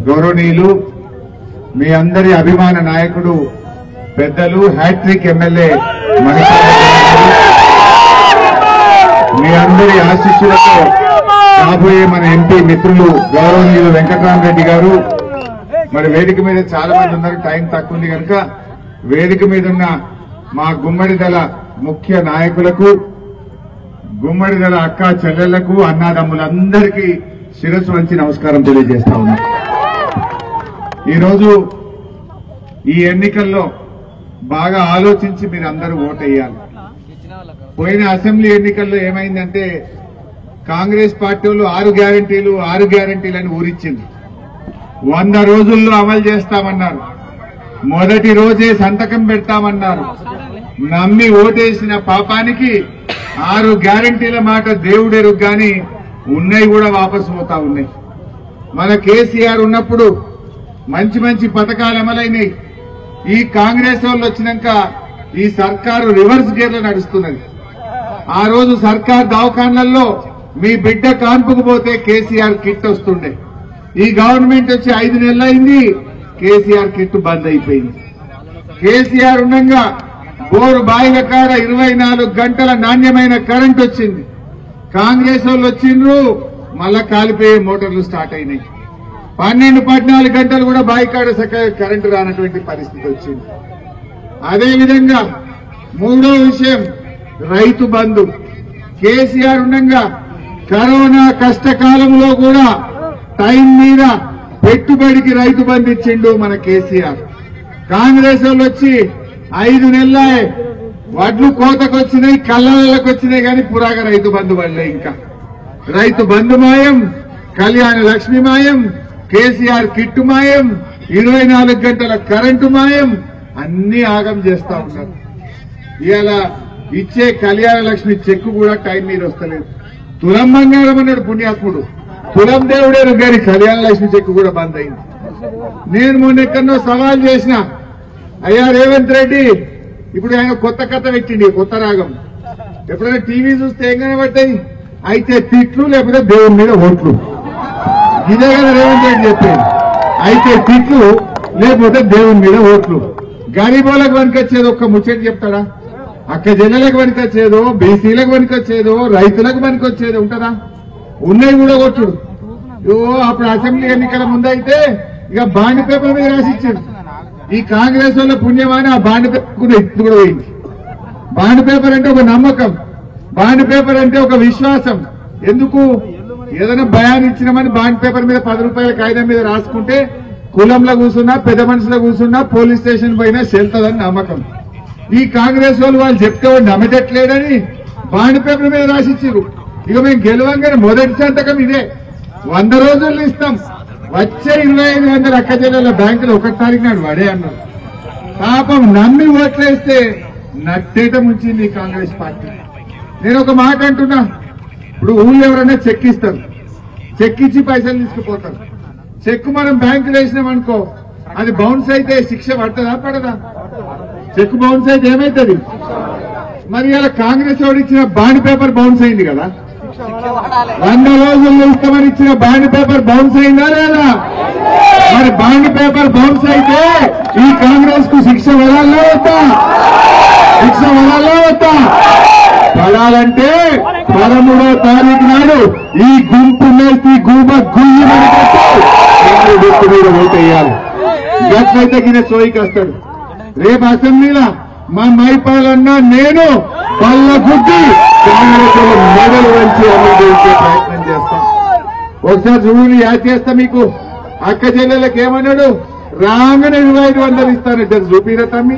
గౌరవనీయులు మీ అందరి అభిమాన నాయకుడు పెద్దలు హ్యాట్రిక్ ఎమ్మెల్యే మీ అందరి ఆశీస్సులతో రాబోయే మన ఎంపీ మిత్రులు గౌరవనీయులు వెంకటరామరెడ్డి గారు మరి వేదిక మీద చాలా మంది ఉన్నారు, టైం తక్కువ ఉంది కనుక వేదిక మీద ఉన్న మా గుమ్మడిదల ముఖ్య నాయకులకు, గుమ్మడిదల అక్క చెల్లెళ్లకు, అన్నాదమ్ములందరికీ శిరస్సు వంచి నమస్కారం తెలియజేస్తా ఉన్నా. ఈరోజు ఈ ఎన్నికల్లో బాగా ఆలోచించి మీరు అందరూ ఓటేయాలి. పోయిన అసెంబ్లీ ఎన్నికల్లో ఏమైందంటే కాంగ్రెస్ పార్టీ వాళ్ళు 6 గ్యారంటీలు అని ఊరిచ్చింది. 100 రోజుల్లో అమలు చేస్తామన్నారు. మొదటి రోజే సంతకం పెడతామన్నారు. నమ్మి ఓటేసిన పాపానికి 6 గ్యారంటీల మాట దేవుడెరుగు గాని ఉన్నాయి కూడా వాపసు పోతా ఉన్నాయి. మన కేసీఆర్ ఉన్నప్పుడు మంచి మంచి పథకాలు అమలైనాయి. ఈ కాంగ్రెస్ వాళ్ళు వచ్చినాక ఈ సర్కారు రివర్స్ గేర్లో నడుస్తున్నది. ఆ రోజు సర్కార్ దవాఖాన్లలో మీ బిడ్డ కాన్పుకు పోతే కేసీఆర్ కిట్ వస్తుండే. ఈ గవర్నమెంట్ వచ్చి 5 నెలలైంది, కేసీఆర్ కిట్ బంద్ అయిపోయింది. కేసీఆర్ ఉండగా బోరు బాయిల కాడ 24 గంటల నాణ్యమైన కరెంట్ వచ్చింది. కాంగ్రెస్ వాళ్ళు వచ్చిండ్రు, మళ్ళా కాలిపోయే మోటార్లు స్టార్ట్ అయినాయి. 12-14 గంటలు కూడా బాయి కాడ చక్కగా కరెంటు రానటువంటి పరిస్థితి వచ్చింది. అదేవిధంగా మూడో విషయం రైతు బంధు. కేసీఆర్ ఉండగా కరోనా కష్టకాలంలో కూడా టైం మీద పెట్టుబడికి రైతు బంధు ఇచ్చిండు మన కేసీఆర్. కాంగ్రెస్ వాళ్ళు వచ్చి 5 నెలలే వడ్లు కోతకొచ్చినాయి, కళ్ళకు వచ్చినాయి కానీ పురాగా రైతు బంధు పడలే. ఇంకా రైతు బంధు మాయం, కళ్యాణ లక్ష్మి మాయం, కేసీఆర్ కిట్టు మాయం, 24 గంటల కరెంటు మాయం, అన్ని ఆగం చేస్తా ఉన్నారు. ఇవాళ ఇచ్చే కళ్యాణ లక్ష్మి చెక్కు కూడా టైం మీద వస్తలేదు. తులం బంగారం అన్నాడు పుణ్యాత్ముడు, తులం దేవుడే గారి కళ్యాణ లక్ష్మి చెక్కు కూడా బంద్ అయింది. నేను మొన్న ఎక్కడో సవాల్ చేసిన, అయ్యా రేవంత్ రెడ్డి ఇప్పుడు ఆయన కొత్త కథ పెట్టిండి, కొత్త రాగం. ఎప్పుడైనా టీవీ చూస్తే ఏం కనబడతాయి? అయితే తిట్లు లేకపోతే దేవుని మీద ఓట్లు. ఇదే కదా రేవంత్ రెడ్డి చెప్పేది, అయితే తిట్లు లేకపోతే దేవుని మీద ఓట్లు. గరీబోలకు పనికొచ్చేది ఒక్క ముచ్చట చెప్తాడా? అక్క జల్లలకు పనికొచ్చేదో, బీసీలకు పనికొచ్చేదో, రైతులకు పనికొచ్చేదో ఉంటుందా? ఉన్నాయి కూడా కొట్టుడు. అప్పుడు అసెంబ్లీ ఎన్నికల ముందైతే ఇక బాండ్ పేపర్ మీద రాసిచ్చాడు. ఈ కాంగ్రెస్ వాళ్ళ పుణ్యమాని ఆ బాండ్ పేపర్ కూడా ఇప్పుడు పోయింది. బాండ్ పేపర్ అంటే ఒక నమ్మకం, బాండ్ పేపర్ అంటే ఒక విశ్వాసం. ఎందుకు? ఏదైనా భయాన్ని ఇచ్చినామని బాండ్ పేపర్ మీద 10 రూపాయల కాగితం మీద రాసుకుంటే కులంలో కూర్చున్నా, పెద్ద మనుషులో కూర్చున్నా, పోలీస్ స్టేషన్ పోయినా చెల్తుందని నమ్మకం. ఈ కాంగ్రెస్ వాళ్ళు చెప్తే వాడు నమ్మటట్లేడని బాండ్ పేపర్ మీద రాసిచ్చారు. ఇక మేము గెలవంగానే మొదటి సంతకం ఇదే, 100 రోజుల్లో ఇస్తాం. వచ్చే 2500 అక్క జిల్లాల బ్యాంకులు 1 తారీఖు నాడు వాడే అన్నారు. పాపం నమ్మి ఓట్లేస్తే నట్టేట ముంచింది ఈ కాంగ్రెస్ పార్టీ. నేను ఒక మాట అంటున్నా, ఇప్పుడు ఊళ్ళో ఎవరైనా చెక్ ఇస్తారు, చెక్ ఇచ్చి పైసలు తీసుకుపోతారు. చెక్ మనం బ్యాంకులో వేసినామనుకో, అది బౌన్స్ అయితే శిక్ష పడుతుందా పడదా? చెక్ బౌన్స్ అయితే ఏమైతుంది? మరి ఇలా కాంగ్రెస్ వాడు ఇచ్చిన బాండ్ పేపర్ బౌన్స్ అయింది కదా. 100 రోజుల్లో ఇస్తామని ఇచ్చిన బాండ్ పేపర్ బౌన్స్ అయిందా లేదా? మరి బాండ్ పేపర్ బౌన్స్ అయితే ఈ కాంగ్రెస్ కు శిక్ష పడాలా వద్దా? శిక్ష పడాలా వద్దా? పడాలంటే 13వ తారీఖు నాడు ఈ గుంపు నేర్పి గుంప గుయ్యి గుర్తు మీద ఓటేయాలి. గట్లయితే గిన్నె సోయికి వస్తాడు. రేపు అసెంబ్లీలో మా మైపాలన్నా నేను పళ్ళ గుడ్డి కాంగ్రెస్ మెడలు వంచి అమలు చేసే ప్రయత్నం చేస్తాం. ఒకసారి చూడు, యాద్ చేస్తా మీకు. అక్క చెల్లెలకు ఏమన్నాడు? రాగానే 2500 ఇస్తానంటే చూపిరా తమ్మి,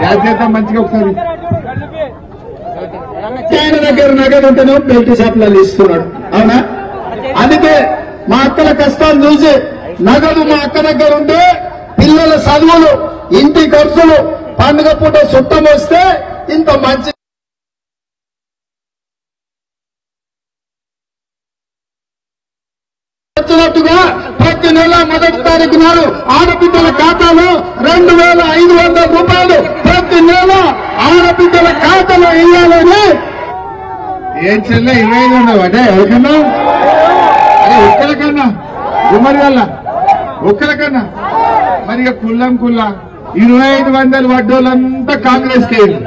యాద్ చేద్దాం మంచిగా ఒకసారి. ఆయన దగ్గర నగదు ఉంటేనే బెల్ట్ షాప్లలో ఇస్తున్నాడు, అవునా? అందుకే మా అక్కల కష్టాలు చూసి నగదు మా అక్క దగ్గర ఉంటే పిల్లల చదువులు, ఇంటి ఖర్చులు, పండుగ పూట చుట్టం వస్తే ఇంత మంచి వచ్చినట్టుగా ప్రతి నెల మొదటి తారీఖు నాడు ఆడబిడ్డల ఖాతాలో 2500 రూపాయలు ప్రతి నెల ఆడబిడ్డల ఖాతాలో వేయాలని. ఏం చెల్లె 25 ఉండవు అంటే ఎవరికన్నా? అరే ఒక్కరికన్నా గుమ్మడి వల్ల ఒక్కరికన్నా మరి ఇక కుల్లం కుల్లా 2500 వడ్డోళ్ళంతా కాంగ్రెస్ కి అయింది,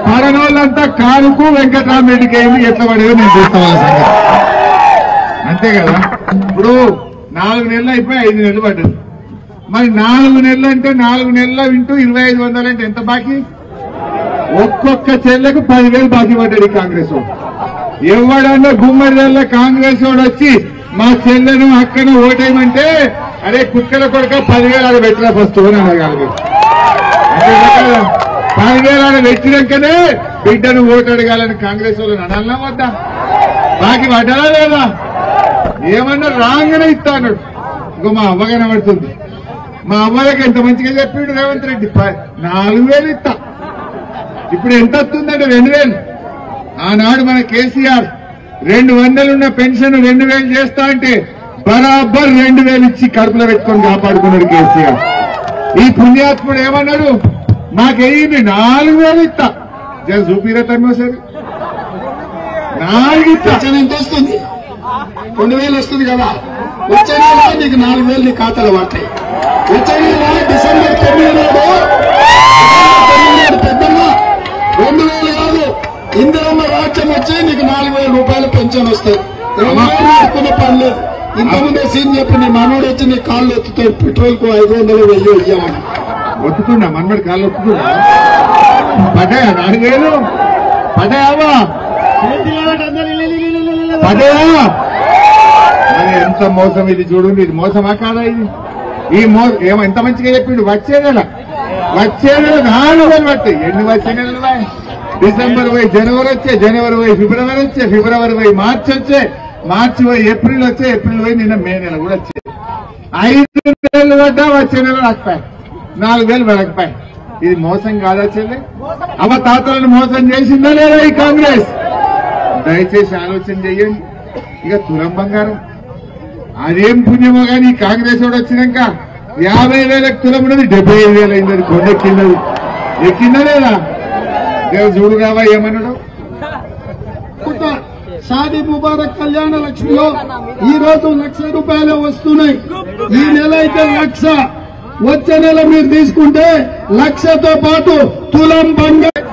పడనోళ్ళంతా కానుకు వెంకటరామరెడ్డికి అయింది. ఎట్లా పడేదో నేను చూస్తాను అంతే కదా. ఇప్పుడు 4 నెలలు అయిపోయి 5 నెలలు పడ్డది. మరి 4 నెలలు అంటే 4 నెలల ఇంటూ 2500 అంటే ఎంత బాకీ? ఒక్కొక్క చెల్లెకు 10,000 బాకీ పడ్డాడు కాంగ్రెస్ వాడు. ఎవడన్నా గుమ్మడిదల్ల కాంగ్రెస్ వాడు వచ్చి మా చెల్లెను అక్కను ఓటేయమంటే అరే కుక్కల కొడుక 10,000 ఆడ పెట్టినా ఫస్ట్ అని అడగాలి. 10,000 ఆడ పెట్టినాకనే బిడ్డను ఓటు అడగాలని కాంగ్రెస్ వాళ్ళని అనాలన్నా వద్దా? బాకీ పడ్డారా లేదా? ఏమన్నా రాగానే ఇస్తా అన్నాడు. ఇంకో మా అవ్వ కనబడుతుంది. మా అవ్వలకి ఎంత మంచిగా చెప్పిండు రేవంత్ రెడ్డి, 4,000 ఇస్తా. ఇప్పుడు ఎంత వస్తుందంటే 2,000. ఆనాడు మన కేసీఆర్ 200 ఉన్న పెన్షన్ 2,000 చేస్తా అంటే బరాబర్ 2,000 ఇచ్చి కడుపులో పెట్టుకొని కాపాడుకున్నాడు కేసీఆర్. ఈ పుణ్యాత్ముడు ఏమన్నాడు? మాకెయ్యింది 4,000 ఇస్తా. జర చూపిరా తమ్మి ఒకసారి. 4 ఇస్తా. ఎంత వస్తుంది? 2,000 వస్తుంది కదా. వచ్చే నెల నీకు 4,000 నీ ఖాతాలో పడతాయి. వచ్చే నెల డిసెంబర్ 9 నాడు పెద్దమ్మ 2,000 కాదు, ఇందిరమ్మ రాజ్యం వచ్చి నీకు 4,000 రూపాయలు పెన్షన్ వస్తాయి. అనుకునే పనులు ఇంతకుముందే సీన్ చెప్పి నీ మనోడు వచ్చి నీ కాళ్ళు ఎత్తుతాడు. పెట్రోల్ కు 500 1000 ఇయ్యమని ఒత్తుతున్నా, మనమడి కాళ్ళు ఒత్తుతున్నా. పడ్డాయా 4,000? పడ్డాయావా? పడ్డాయా? మరి ఎంత మోసం ఇది చూడండి. ఇది మోసమా కాదా? ఇది ఈ ఏమో ఎంత మంచిగా చెప్పిండు. వచ్చే నెల 4,000 పట్టాయి. ఎన్ని వచ్చే నెలలు? డిసెంబర్ పోయి జనవరి వచ్చే, జనవరి పోయి ఫిబ్రవరి వచ్చే, ఫిబ్రవరి పోయి మార్చి వచ్చే, మార్చి పోయి ఏప్రిల్ వచ్చే, ఏప్రిల్ పోయి నిన్న మే నెల కూడా వచ్చే. 5 నెలలు పడ్డా వచ్చే నెల రాకపోయి, 4,000 పడకపోయి. ఇది మోసం కాదా చెల్లి? అవ తాతలను మోసం చేసిందా లేదా ఈ కాంగ్రెస్? దయచేసి ఆలోచన చెయ్యండి. ఇక తులం బంగారం అదేం పుణ్యమో కానీ కాంగ్రెస్ వాడు వచ్చినాక 50,000 తులం ఉన్నది 75,000 అయింది. కొండెక్కింది. ఎక్కిందా లేదా? చూడు రావా ఏమన్నాడు? షాదీ ముబారక్ కళ్యాణ లక్ష్మిలో ఈ రోజు 1,00,000 రూపాయలు వస్తున్నాయి. ఈ నెల అయితే 1,00,000. వచ్చే నెల మీరు తీసుకుంటే 1,00,000తో పాటు తులం బంగారం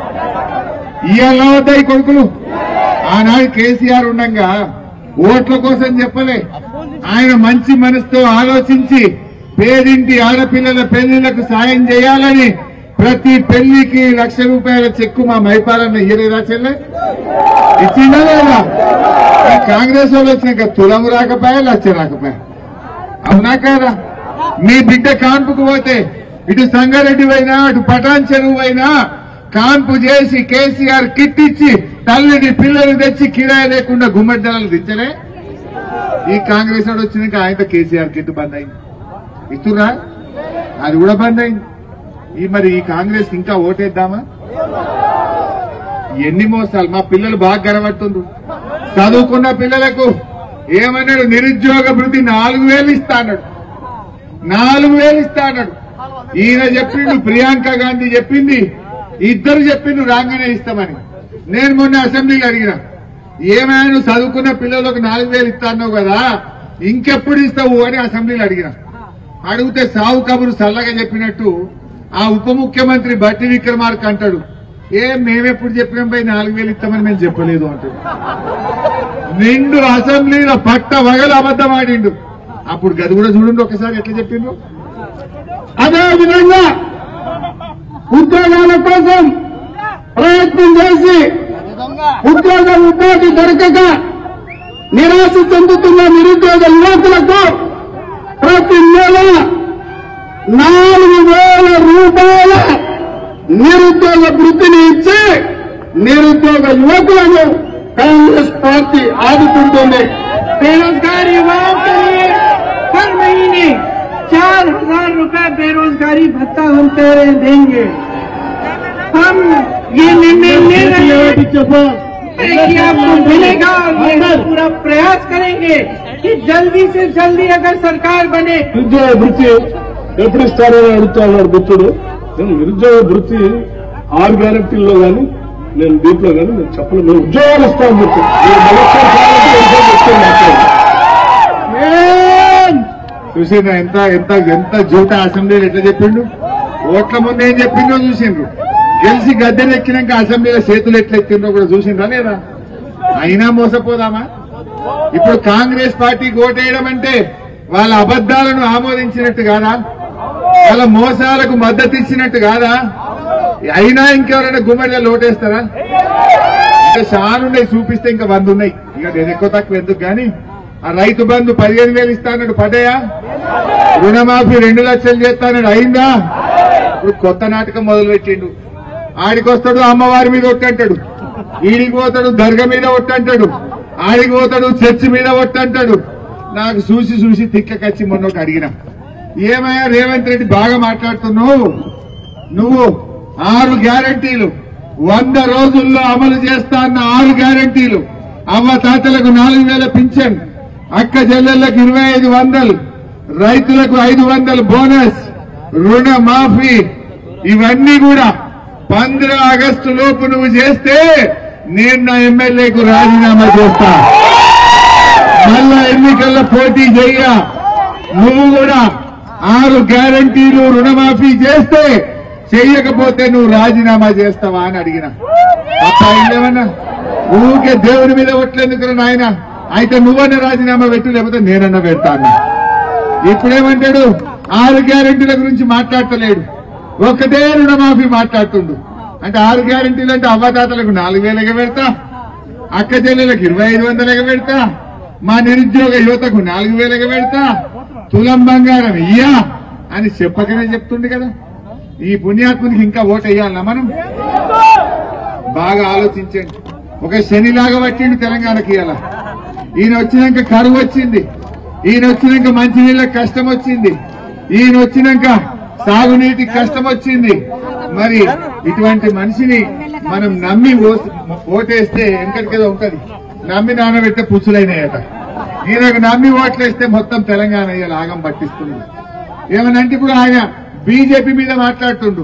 ఇవాళ వద్దాయి కొడుకులు. ఆనాడు కేసీఆర్ ఉండగా ఓట్ల కోసం చెప్పలే. ఆయన మంచి మనసుతో ఆలోచించి పేదింటి ఆడపిల్లల పెళ్లిళ్లకు సాయం చేయాలని ప్రతి పెళ్లికి 1,00,000 రూపాయల చెక్కు మా మైపాలన్న ఇయ్యలేదా చెల్లె? ఇచ్చిందా లేదా? ఈ కాంగ్రెస్ వాళ్ళు వచ్చినాక తులం రాకపోయా, 1,00,000 రాకపోయా? అవునా కాదా? మీ బిడ్డ కాన్పుకు పోతే ఇటు సంగారెడ్డి అయినా అటు పటాన్ చెరువు అయినా కాన్పు చేసి కేసీఆర్ కిట్ ఇచ్చి తల్లిని పిల్లలు తెచ్చి కిరాయి లేకుండా గుమ్మడి ధరలు దించలే? ఈ కాంగ్రెస్ వాడు వచ్చినాక ఆయన కేసీఆర్ కిట్ బంద్ అయింది. ఇస్తున్నా అది కూడా బంద్ అయింది. మరి ఈ కాంగ్రెస్ ఇంకా ఓటేద్దామా? ఎన్ని మోసాలు. మా పిల్లలు బాగా గనబడుతుండ్రు. చదువుకున్న పిల్లలకు ఏమన్నాడు? నిరుద్యోగ భృతి 4,000 ఇస్తా అన్నాడు. 4,000 ఇస్తా అన్నాడు. ఈయన చెప్పిండు, ప్రియాంక గాంధీ చెప్పింది, ఇద్దరు చెప్పిండు రాగానే ఇస్తామని. నేను మొన్న అసెంబ్లీలో అడిగిన, ఏమైనా నువ్వు చదువుకున్న పిల్లలకు 4,000 ఇస్తా అన్నావు కదా, ఇంకెప్పుడు ఇస్తావు అని అసెంబ్లీలో అడిగిన. అడిగితే సావు కబురు చల్లగా చెప్పినట్టు ఆ ఉప ముఖ్యమంత్రి బట్టి విక్రమార్క అంటాడు, మేమెప్పుడు చెప్పినాం పోయి 4,000 ఇస్తామని మేము చెప్పలేదు అంటాడు. నిండు అసెంబ్లీలో పట్ట వగలు అబద్ధం ఆడిండు. అప్పుడు గది కూడా చూడండి ఒకసారి ఎట్లా చెప్పిండ్రు. అదే విధంగా ఉద్యోగాల కోసం ప్రయత్నం చేసి ఉపాధి దొరకక నిరాశ చెందుతున్న నిరుద్యోగ యువకులకు ప్రతి నెల 4,000 రూపాయల నిరుద్యోగ వృత్తిని ఇచ్చి నిరుద్యోగ యువకులను కాంగ్రెస్ పార్టీ ఆదుకుంటుంది. बेरोजगार युवाओं के लिए हर महीने 4,000 रुपए बेरोजगारी भत्ता हम देंगे। हम ये निर्णय ले रहे हैं कि आपको मिलेगा और ये पूरा प्रयास करेंगे कि जल्दी से जल्दी अगर सरकार बने। నిరుద్యోగ వృత్తి ఎప్పుడు ఇస్తారని అడుగుతున్నాడు మిత్రుడు. నేను నిరుద్యోగ వృత్తి 6 గ్యారెంటీల్లో కానీ నేను దీంట్లో కానీ నేను చెప్పలేదు. మేము ఉద్యోగాలు ఇస్తామని చెప్పి చూసిండ్రా ఎంత ఎంత ఎంత జూట అసెంబ్లీలో ఎట్లా చెప్పిండు? ఓట్ల ముందు ఏం చెప్పిండో చూసిండ్రు, గెలిచి గద్దెలు ఎక్కినాక అసెంబ్లీలో చేతులు ఎట్లా ఎక్కిండ్రో కూడా చూసిండ్రా లేదా? అయినా మోసపోదామా? ఇప్పుడు కాంగ్రెస్ పార్టీకి ఓటేయడం అంటే వాళ్ళ అబద్దాలను ఆమోదించినట్టు కాదా? వాళ్ళ మోసాలకు మద్దతు ఇచ్చినట్టు కాదా? అయినా ఇంకెవరైనా గుమ్మడిలో ఓటేస్తారా? ఇంకా చాలా ఉన్నాయి, చూపిస్తే ఇంకా 100 ఉన్నాయి. ఇక నేను ఎక్కువ తక్కువ ఎందుకు గాని, ఆ రైతు బంధు 15,000 ఇస్తానన్నాడు, పడ్డాయా? రుణమాఫీ 2 లక్షలు చేస్తానన్నాడు, అయిందా? ఇప్పుడు కొత్త నాటకం మొదలు పెట్టిండు. ఆడికొస్తాడు అమ్మవారి మీద ఒట్టంటాడు, ఈడికి పోతాడు దర్గా మీద ఒట్టంటాడు, ఆడికి పోతాడు చర్చి మీద ఒట్టంటాడు. నాకు చూసి చూసి తిక్కకచ్చి మొన్న ఒకటి అడిగిన, ఏమయ్యా రేవంత్ రెడ్డి బాగా మాట్లాడుతున్నావు, నువ్వు 6 గ్యారంటీలు 100 రోజుల్లో అమలు చేస్తా అన్న 6 గ్యారంటీలు, అవ్వ తాతలకు 4,000 పింఛన్, అక్క చెల్లెళ్లకు 2,500, రైతులకు 500 బోనస్, రుణ మాఫీ, ఇవన్నీ కూడా 15 ఆగస్టు లోపు నువ్వు చేస్తే నేను నా ఎమ్మెల్యేకు రాజీనామా చేస్తా, మళ్ళా ఎన్నికల్లో పోటీ చెయ్య. నువ్వు కూడా 6 గ్యారంటీలు రుణమాఫీ చేస్తే చెయ్యకపోతే నువ్వు రాజీనామా చేస్తావా అని అడిగిన. తప్ప ఏమన్నా? ఊరికే దేవుని మీద ఒట్లేందుకు నాయన, అయితే నువ్వన్నా రాజీనామా పెట్టు, లేకపోతే నేనన్నా పెడతాను. ఇప్పుడేమంటాడు? 6 గ్యారంటీల గురించి మాట్లాడతలేడు, ఒకటే రుణమాఫీ మాట్లాడుతుండు. అంటే 6 గ్యారంటీలు అంటే అవ్వదాతలకు 4,000 పెడతా, అక్క చెల్లెలకు 2,500 పెడతా, మా నిరుద్యోగ యువతకు 4,000 పెడతా, తులం బంగారం ఇయ్యా అని చెప్పకనే చెప్తుంది కదా. ఈ పుణ్యాత్మునికి ఇంకా ఓటు వేయాలన్నా మనం? బాగా ఆలోచించండి. ఒక శనిలాగా పట్టిండు తెలంగాణకి. ఇలా ఈయన వచ్చినాక కరువు వచ్చింది, ఈయన వచ్చినాక మంచినీళ్ళకి కష్టం వచ్చింది, ఈయన వచ్చినాక సాగునీటికి కష్టం వచ్చింది. మరి ఇటువంటి మనిషిని మనం నమ్మి ఓటేస్తే వెంకటికేదో ఉంటది, నమ్మి నానబెట్టే పుచ్చులైనాయట. ఈయనకు నమ్మి ఓట్లేస్తే మొత్తం తెలంగాణ ఇలా ఆగం పట్టిస్తుంది. ఏమనంటే ఇప్పుడు ఆయన బీజేపీ మీద మాట్లాడుతుండు,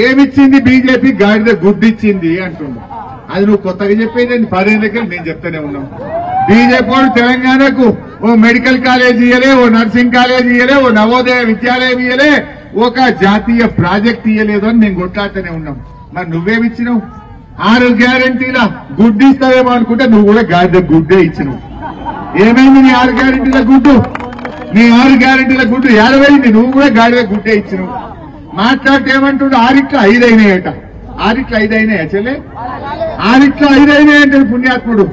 ఏమిచ్చింది బీజేపీ? గాడిద గుడ్డిచ్చింది అంటుండు. అది నువ్వు కొత్తగా చెప్పేది 10 ఏళ్ళకి నేను చెప్తానే ఉన్నాం. బీజేపీ వాడు తెలంగాణకు ఓ మెడికల్ కాలేజ్ ఇయ్యలే, ఓ నర్సింగ్ కాలేజ్ ఇయ్యలే, ఓ నవోదయ విద్యాలయం ఇయ్యలే, ఒక జాతీయ ప్రాజెక్ట్ ఇయ్యలేదు అని మేము కొట్లాడుతూనే ఉన్నాం. మరి నువ్వేమిచ్చినావు? 6 గ్యారంటీల గుడ్డిస్తావేమో అనుకుంటే నువ్వు కూడా గాడిద గుడ్డే ఇచ్చినావు. ఏమైంది నీ 6 గ్యారంటీల గుడ్డు? నీ 6 గ్యారంటీల గుడ్డు ఏడవైంది, నువ్వు కూడా గాడిద గుడ్డే ఇచ్చినావు. మాట్లాడితే ఏమంటుండే? 6 5 అయినాయట. 6 5 అయినాయా చెల్లె? 6 5 అయినాయంటే పుణ్యాత్ముడు.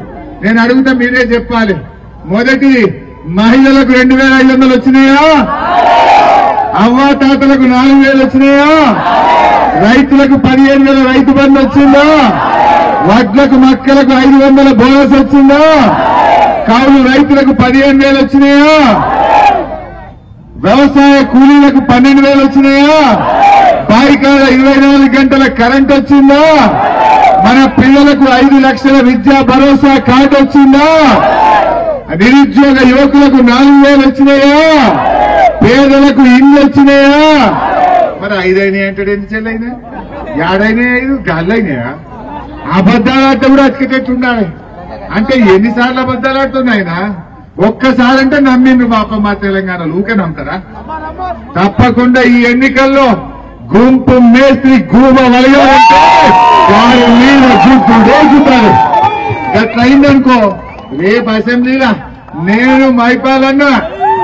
నేను అడుగుతా, మీరే చెప్పాలి. మొదటి మహిళలకు 2,500 వచ్చినాయా? అవ్వా తాతలకు 4,000 వచ్చినాయా? రైతులకు 15,000 రైతు బంధు వచ్చిందా? వడ్లకు మక్కలకు 500 బోనస్ వచ్చిందా? కౌలు రైతులకు 15,000 వచ్చినాయా? వ్యవసాయ కూలీలకు 12,000 వచ్చినాయా? బాయికాడ 24 గంటల కరెంట్ వచ్చిందా? మన పిల్లలకు 5 లక్షల విద్యా భరోసా కార్డు వచ్చిందా? నిరుద్యోగ యువకులకు 4,000 వచ్చినాయా? పేదలకు ఇల్లు వచ్చినాయా? మరి 5 అయినాయి అంటాడు. ఎన్ని చెల్లైనా? 7 5 గాళ్ళైనాయా? అబద్దాలు ఆడితే కూడా అతికేటట్టుండాలి. అంటే ఎన్నిసార్లు అబద్దాలు ఆడుతున్నాయన? ఒక్కసారి అంటే నమ్మిండ్రు పాపం మా తెలంగాణలో. ఊకే నమ్ముతారా? తప్పకుండా ఈ ఎన్నికల్లో గుంపు మేస్త్రి గూబ వలయాలంటే వారి మీద గుర్తు రేగుతారు. గట్లయిందనుకో రేపు అసెంబ్లీలో నేను మైపాలన్నా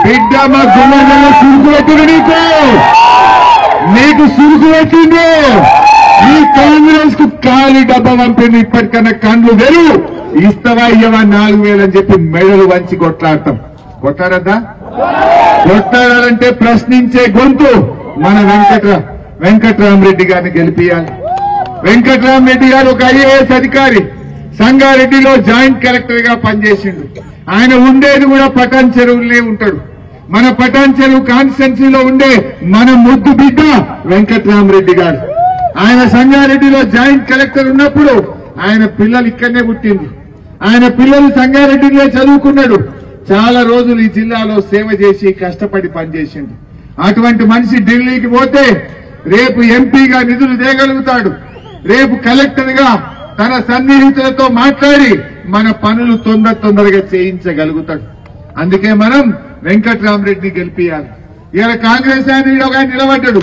బిడ్డ మా గుమ్మడిలో సురుకు పెట్టిండు, నీకు సురుకు పెట్టిండు. ఈ కాంగ్రెస్ కు ఖాళీ డబ్బా పంపింది. ఇప్పటికన్నా కండ్లు వెరు, ఇస్తావా ఇయ్యవా 4,000 అని చెప్పి మెడలు వంచి కొట్లాడతాం. కొట్లాడద్దా? కొట్లాడాలంటే ప్రశ్నించే గొంతు మన వెంకట్రామరెడ్డి గారిని గెలిపియాలి. వెంకట్రామరెడ్డి గారు ఒక ఐఏఎస్ అధికారి, సంగారెడ్డిలో జాయింట్ కలెక్టర్ గా పనిచేసిండు. ఆయన ఉండేది కూడా పటాన్ చెరువులనే ఉంటాడు. మన పటాన్ చెరువు కాన్స్టిట్యున్సీలో ఉండే మన ముద్దు బిడ్డ వెంకట్రామరెడ్డి గారు. ఆయన సంగారెడ్డిలో జాయింట్ కలెక్టర్ ఉన్నప్పుడు ఆయన పిల్లలు ఇక్కడనే పుట్టింది. ఆయన పిల్లలు సంగారెడ్డిలో చదువుకున్నాడు. చాలా రోజులు ఈ జిల్లాలో సేవ చేసి కష్టపడి పనిచేసిండు. అటువంటి మనిషి ఢిల్లీకి పోతే రేపు ఎంపీగా నిధులు తేగలుగుతాడు. రేపు కలెక్టర్ గా తన సన్నిహితులతో మాట్లాడి మన పనులు తొందరగా చేయించగలుగుతాడు. అందుకే మనం వెంకట్రామరెడ్డిని గెలిపియాలి. ఇలా కాంగ్రెస్ ఆయన నిలబడ్డాడు,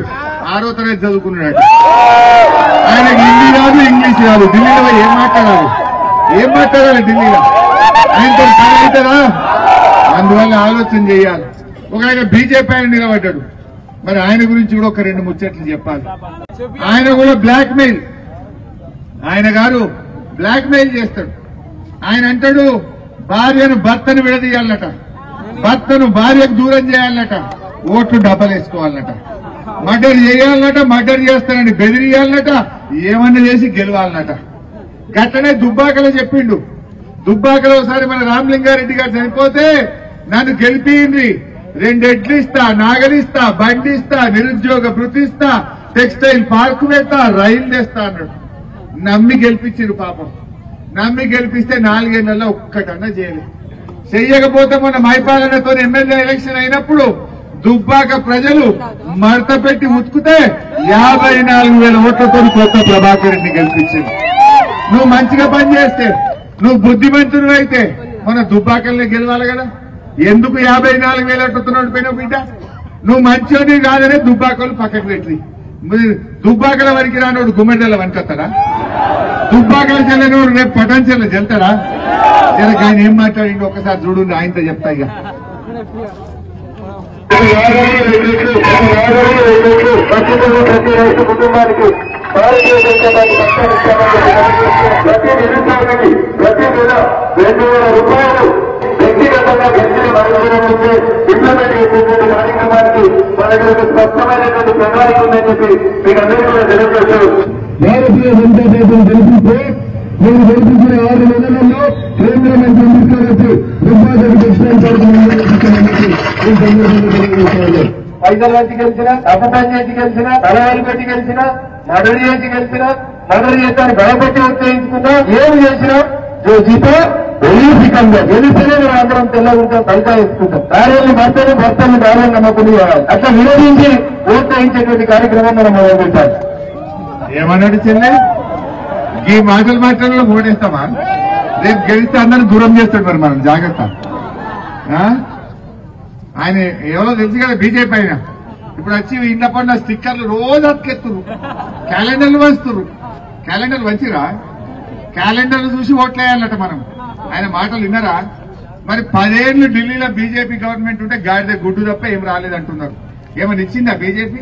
6వ తరగతి చదువుకున్నాడు. ఆయనకి హిందీ రాదు, ఇంగ్లీష్ రాదు. ఢిల్లీలో ఏం మాట్లాడాలి ఢిల్లీలో? ఆయనతో పని అవుతారా? అందువల్ల ఆలోచన చేయాలి. ఒక ఆయన బీజేపీ ఆయన నిలబడ్డాడు, మరి ఆయన గురించి కూడా ఒక 2 ముచ్చట్లు చెప్పాలి. ఆయన కూడా బ్లాక్ మెయిల్, ఆయన గారు బ్లాక్ మెయిల్ చేస్తాడు. ఆయన అంటాడు భార్యను భర్తను విడదీయాలట, భర్తను భార్యకు దూరం చేయాలట, ఓట్లు డబ్బలేసుకోవాలట, మర్డర్ చేయాలన్నట, మర్డర్ చేస్తానని బెదిరియాలన్నట, ఏమన్నా చేసి గెలవాలన్నట. గట్టనే దుబ్బాకలో చెప్పిండు. దుబ్బాకలో ఒకసారి మన రామలింగారెడ్డి గారు చనిపోతే నన్ను గెలిపింది, 2 ఎడ్లు ఇస్తా, నాగలిస్తా, బండి ఇస్తా, నిరుద్యోగ భృతి ఇస్తా, టెక్స్టైల్ పార్క్ పెడతా, రైలు తెస్తా అన్నాడు. నమ్మి గెలిపించారు పాపం. నమ్మి గెలిపిస్తే 4 ఏళ్లలో ఒక్కటన్నా చేయలేదు. చెయ్యకపోతే మొన్న మైపాలనతో ఎమ్మెల్యే ఎలక్షన్ అయినప్పుడు దుబ్బాక ప్రజలు మడత పెట్టి ఉతుకుతే 54,000 ఓట్లతో కొత్త ప్రభాకర్ రెడ్డిని గెలిపించింది. నువ్వు మంచిగా పనిచేస్తే, నువ్వు బుద్ధిమంతుడు అయితే మన దుబ్బాకల్ని గెలవాలి కదా. ఎందుకు 54,000 ఓట్లతో ఓడిపోయినావు బిడ్డ? నువ్వు మంచోని కాదనే దుబ్బాకలు పక్కకు పెట్టి, దుబ్బాకల వరకు రానోడు గుమ్మడిల వనకత్తాడా? దుబ్బాకల చెల్లెనోడు రేపు పటాన్చెల్ల చెల్తాడా? జరగ ఆయన ఏం మాట్లాడిండు ఒకసారి చూడు, ఆయనతో చెప్తా. ఇక ప్రతి రైతు కుటుంబానికి భారతీయ జనతా పార్టీ ప్రతి నిరుద్యోగికి ప్రతి నెల 2,000 రూపాయలు వ్యక్తిగతంగా గెలిచిన మరణం నుంచి ఇంప్లిమెంట్ చేసేటువంటి కార్యక్రమానికి మన దగ్గర స్పష్టమైనటువంటి ప్రణాళిక ఉందని చెప్పి మీకు అందరికీ కూడా తెలియజేశారు. భారతీయ జనతా పార్టీని గెలిపిస్తే మీరు గెలిపించిన 6 నెలలలో కేంద్ర మంత్రి తీసుకొచ్చి దుబ్బాకకు టెక్స్టైల్ పార్క్ పైసలు వచ్చి గెలిచిన, డబ్బు పని చేసి గెలిచిన, తలవారి పెట్టి గెలిచిన, మర్డర్ చేసి గెలిచిన, మర్డర్ చేస్తాను భయపెట్టి ఉత్తేజించుకున్నా, ఏమి చేసినా జీతో వెలిసికంగా గెలిస్తేనే మనం అందరం తెల్లగుంటాం, బయట వేసుకుంటాం. భార్యలు భర్తలు భార్యను నమ్మకుని అట్లా విరోధించి ప్రోత్సహించేటువంటి కార్యక్రమం మనం మొదలుపెట్టాలి. ఏమన్నాడు చెల్లె? ఈ మాటలు మాట్లాడలో ఓడేస్తామా? రేపు గెలిస్తే అందరూ దూరం చేస్తాడు. మరి మనం జాగ్రత్త. ఆయన ఎవరో తెలుసు కదా బీజేపీ ఆయన. ఇప్పుడు వచ్చి ఇంట్లో పడిన స్టిక్కర్లు రోజు అతికెత్తురు, క్యాలెండర్లు వంచుతురు. క్యాలెండర్లు వంచిరా? క్యాలెండర్లు చూసి ఓట్లేయాలట మనం. ఆయన మాటలు విన్నారా? మరి 10 ఏళ్లు ఢిల్లీలో బీజేపీ గవర్నమెంట్ ఉంటే గాడిద గుడ్డు తప్ప ఏం రాలేదంటున్నారు. ఏమన్నా ఇచ్చిందా బీజేపీ?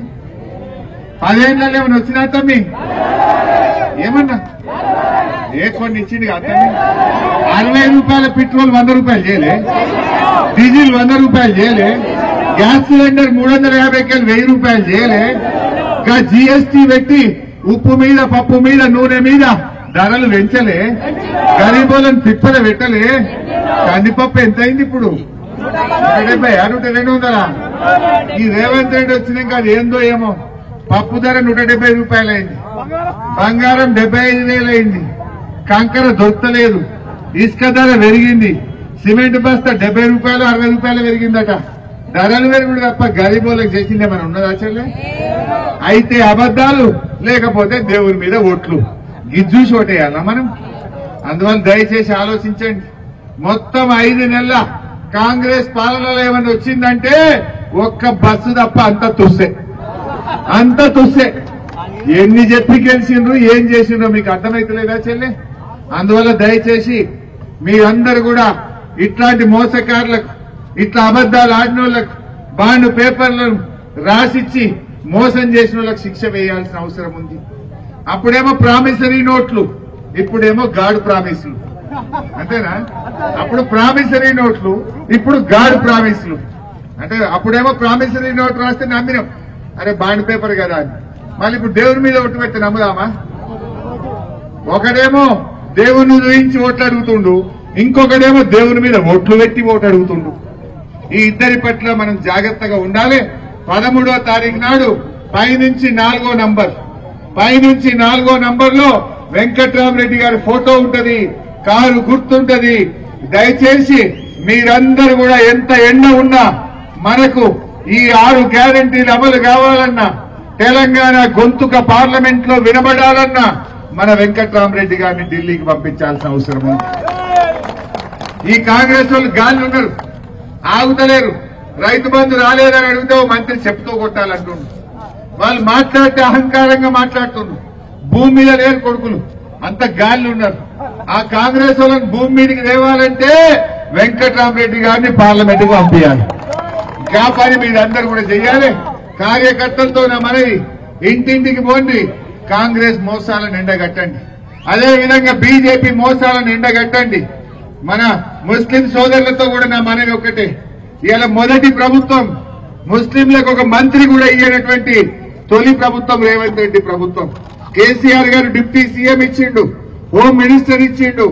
10 ఏళ్లలో ఏమన్నా వచ్చినా తమ్మి? ఏమన్నా కొన్ని ఇచ్చింది కదా తమ్మి. 60 రూపాయల పెట్రోల్ 100 రూపాయలు చేయలే, డీజిల్ 100 రూపాయలు చేయలే, గ్యాస్ సిలిండర్ 350 1000 రూపాయలు చేయలే, ఇంకా జీఎస్టీ పెట్టి ఉప్పు మీద, పప్పు మీద, నూనె మీద ధరలు పెంచలే, గరీబోళ్ళని తిప్పల పెట్టలే. కందిపప్పు ఎంత అయింది ఇప్పుడు? 170, 200. ఈ రేవంత్ రెడ్డి వచ్చినాక అది ఏందో ఏమో, పప్పు ధర 170 రూపాయలు అయింది, బంగారం 75,000 అయింది, కంకర దొరకలేదు, ఇసుక ధర పెరిగింది, సిమెంట్ బస్తా 70 రూపాయలు 60 రూపాయలు పెరిగిందట. ధరలు పెరుగుడు తప్ప గరీబోళ్ళకి చేసింది ఏమైనా ఉన్నదా చెల్లె? అయితే అబద్దాలు, లేకపోతే దేవుని మీద ఓట్లు, గిజ్జూసి ఓటేయాలా మనం? అందువల్ల దయచేసి ఆలోచించండి. మొత్తం 5 నెలల కాంగ్రెస్ పాలనలో ఏమైనా వచ్చిందంటే ఒక్క బస్సు తప్ప అంత తుస్సే. ఎన్ని చెప్పి గెలిచిండ్రు, ఏం చేసిండ్రో మీకు అర్థమైతలేదా చెల్లె? అందువల్ల దయచేసి మీరందరూ కూడా ఇట్లాంటి మోసకారులకు, ఇట్లా అబద్దాలు ఆడిన వాళ్ళకు, బాండ్ పేపర్లను రాసిచ్చి మోసం చేసిన వాళ్ళకి శిక్ష వేయాల్సిన అవసరం ఉంది. అప్పుడేమో ప్రామిసరీ నోట్లు, ఇప్పుడేమో గాడు ప్రామిసులు. అంతేనా? అప్పుడు ప్రామిసరీ నోట్లు, ఇప్పుడు గాడు ప్రామిసులు. అంటే అప్పుడేమో ప్రామిసరీ నోట్ రాస్తే నమ్మినాం, అరే బాండ్ పేపర్ కదా అని. మళ్ళీ ఇప్పుడు దేవుని మీద ఒట్టు పెట్టి నమ్ముదామా? ఒకడేమో దేవుని ఊహించి ఓట్లు అడుగుతుండు, ఇంకొకడేమో దేవుని మీద ఓట్లు పెట్టి ఓటు అడుగుతుండు. ఈ ఇద్దరి పట్ల మనం జాగ్రత్తగా ఉండాలి. 13వ తారీఖు నాడు పైనుంచి 4వ నంబర్లో వెంకట్రామరెడ్డి గారి ఫోటో ఉంటది, కారు గుర్తుంటది. దయచేసి మీరందరూ కూడా ఎంత ఎండ ఉన్నా మనకు ఈ 6 గ్యారంటీలు అమలు కావాలన్నా, తెలంగాణ గొంతుక పార్లమెంట్ లో వినబడాలన్నా మన వెంకట్రామరెడ్డి గారిని ఢిల్లీకి పంపించాల్సిన అవసరం ఉంది. ఈ కాంగ్రెస్ వాళ్ళు గాలి ఉన్నారు, ఆగుతలేరు. రైతు బంధు రాలేదని అడిగితే ఓ మంత్రి చెప్తూ కొట్టాలంటుండ్రు. వాళ్ళు మాట్లాడితే అహంకారంగా మాట్లాడుతున్నారు. భూమి మీద లేరు కొడుకులు, అంత గాలి ఉన్నారు. ఆ కాంగ్రెస్ వాళ్ళని భూమి మీదకి తేవాలంటే వెంకట్రామరెడ్డి గారిని పార్లమెంట్ కు పంపించాలి. ఆ పని మీరందరూ కూడా చెయ్యాలి. కార్యకర్తలతో నా మనవి, ఇంటింటికి పోండి, కాంగ్రెస్ మోసాలను ఎండగట్టండి. అదేవిధంగా బీజేపీ మోసాలను ఎండగట్టండి. మన ముస్లిం సోదరులతో కూడా నా మనవి ఒకటే, ఇవాళ మొదటి ప్రభుత్వం ముస్లింలకు ఒక మంత్రి కూడా ఇయ్యనటువంటి తొలి ప్రభుత్వం రేవంత్ రెడ్డి ప్రభుత్వం. కేసీఆర్ గారు డిప్యూటీ సీఎం ఇచ్చిండు, హోమ్ మినిస్టర్ ఇచ్చిండు,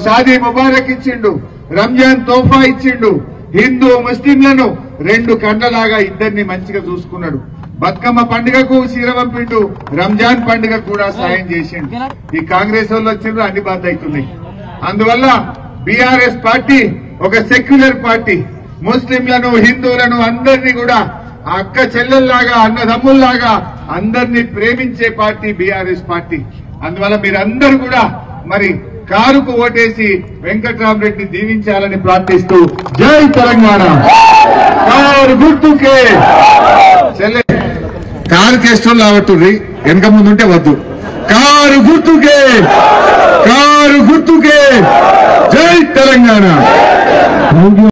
షాదీ ముబారక్ ఇచ్చిండు, రంజాన్ తోఫా ఇచ్చిండు. హిందూ ముస్లింలను రెండు కండ్లలాగా ఇద్దరిని మంచిగా చూసుకున్నాడు. బతుకమ్మ పండుగకు శిరవంపిండు, రంజాన్ పండుగ కూడా సాయం చేసిండు. ఈ కాంగ్రెస్ వాళ్ళు వచ్చిండ్రు, అన్ని బాధ అవుతున్నాయి. అందువల్ల బీఆర్ఎస్ పార్టీ ఒక సెక్యులర్ పార్టీ. ముస్లింలను, హిందువులను అందరినీ కూడా అక్క చెల్లెల్లాగా, అన్నదమ్ముల్లాగా అందరినీ ప్రేమించే పార్టీ బీఆర్ఎస్ పార్టీ. అందువల్ల మీరందరూ కూడా మరి కారుకు ఓటేసి వెంకట్రామరెడ్డిని దీవించాలని ప్రార్థిస్తూ జై తెలంగాణ. కారు గుర్తుకే చెల్లె కారు కేసులు రావట్టుంది, వెనక ముందుంటే వద్దు. కారు గుర్తుకే, కారు గుర్తుకే జై తెలంగాణ.